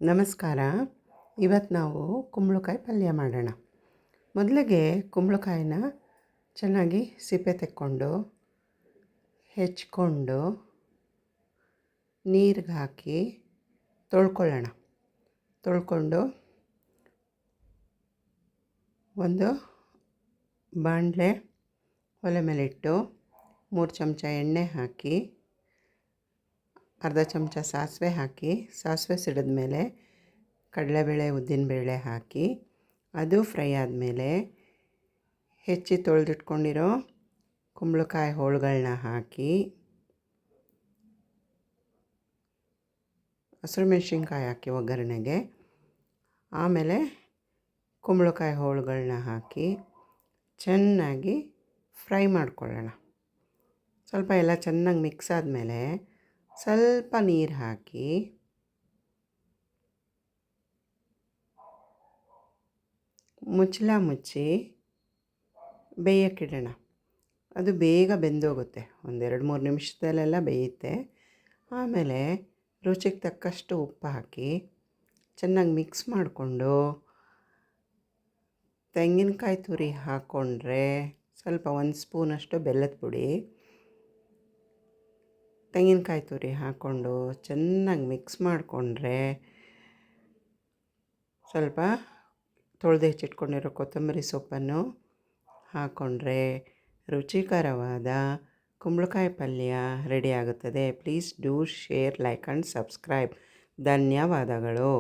ನಮಸ್ಕಾರ. ಇವತ್ತು ನಾವು ಕುಂಬಳಕಾಯಿ ಪಲ್ಯ ಮಾಡೋಣ. ಮೊದಲಿಗೆ ಕುಂಬಳಕಾಯಿನ ಚೆನ್ನಾಗಿ ಸಿಪ್ಪೆ ತೆಕ್ಕೊಂಡು ಹೆಚ್ಕೊಂಡು ನೀರಿಗೆ ಹಾಕಿ ತೊಳ್ಕೊಳ್ಳೋಣ. ತೊಳ್ಕೊಂಡು ಒಂದು ಬಾಣಲೆ ಒಲೆ ಮೇಲಿಟ್ಟು 3 ಚಮಚ ಎಣ್ಣೆ ಹಾಕಿ ಅರ್ಧ ಚಮಚ ಸಾಸಿವೆ ಹಾಕಿ, ಸಾಸಿವೆ ಸಿಡಿದ ಮೇಲೆ ಕಡಲೆಬೇಳೆ ಉದ್ದಿನಬೇಳೆ ಹಾಕಿ ಅದು ಫ್ರೈ ಆದಮೇಲೆ ಹೆಚ್ಚಿ ತೊಳೆದಿಟ್ಕೊಂಡಿರೋ ಕುಂಬಳಕಾಯಿ ಹೋಳುಗಳನ್ನ ಹಾಕಿ ಹಸಿರು ಮೆಣಸಿನ್ಕಾಯಿ ಹಾಕಿ ಒಗ್ಗರಣೆಗೆ, ಆಮೇಲೆ ಕುಂಬಳಕಾಯಿ ಹೋಳುಗಳನ್ನ ಹಾಕಿ ಚೆನ್ನಾಗಿ ಫ್ರೈ ಮಾಡ್ಕೊಳ್ಳೋಣ. ಸ್ವಲ್ಪ ಎಲ್ಲ ಚೆನ್ನಾಗಿ ಮಿಕ್ಸ್ ಆದಮೇಲೆ ಸ್ವಲ್ಪ ನೀರು ಹಾಕಿ ಮುಚ್ಚಳ ಮುಚ್ಚಿ ಬೇಯಕ್ಕಿಡೋಣ. ಅದು ಬೇಗ ಬೆಂದೋಗುತ್ತೆ, 1-2-3 ನಿಮಿಷದಲ್ಲೆಲ್ಲ ಬೇಯುತ್ತೆ. ಆಮೇಲೆ ರುಚಿಗೆ ತಕ್ಕಷ್ಟು ಉಪ್ಪು ಹಾಕಿ ಚೆನ್ನಾಗಿ ಮಿಕ್ಸ್ ಮಾಡಿಕೊಂಡು ತೆಂಗಿನಕಾಯಿ ತುರಿ ಹಾಕ್ಕೊಂಡ್ರೆ ಸ್ವಲ್ಪ 1 ಸ್ಪೂನಷ್ಟು ಬೆಲ್ಲದ ಪುಡಿ, ತೆಂಗಿನಕಾಯಿ ತುರಿ ಹಾಕ್ಕೊಂಡು ಚೆನ್ನಾಗಿ ಮಿಕ್ಸ್ ಮಾಡಿಕೊಂಡ್ರೆ ಸ್ವಲ್ಪ ತೊಳೆದು ಹೆಚ್ಚಿಟ್ಕೊಂಡಿರೋ ಕೊತ್ತಂಬರಿ ಸೊಪ್ಪನ್ನು ಹಾಕ್ಕೊಂಡ್ರೆ ರುಚಿಕರವಾದ ಕುಂಬಳಕಾಯಿ ಪಲ್ಯ ರೆಡಿ ಆಗುತ್ತದೆ. Please do share, like and subscribe. ಧನ್ಯವಾದಗಳು.